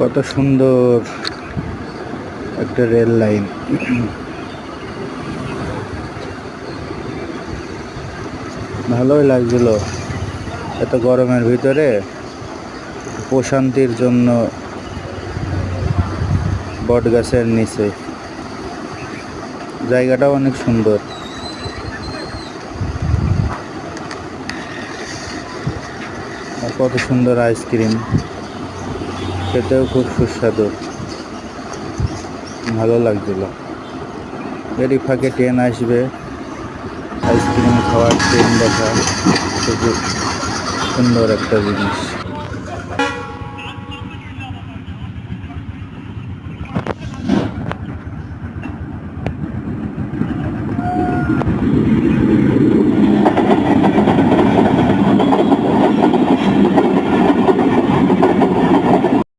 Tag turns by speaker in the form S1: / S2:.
S1: কত সুন্দর একটা রেল লাইন। ভালোই লাগছিল এত গরমের ভিতরে প্রশান্তির জন্য বট গাছের নিচে। জায়গাটাও অনেক সুন্দর। আর কত সুন্দর আইসক্রিম, খেতেও খুব সুস্বাদু, ভালো লাগছিল। এরই ফাঁকে ট্রেন আসবে, আইসক্রিম খাওয়ার, ট্রেন দেখা খুব সুন্দর একটা জিনিস।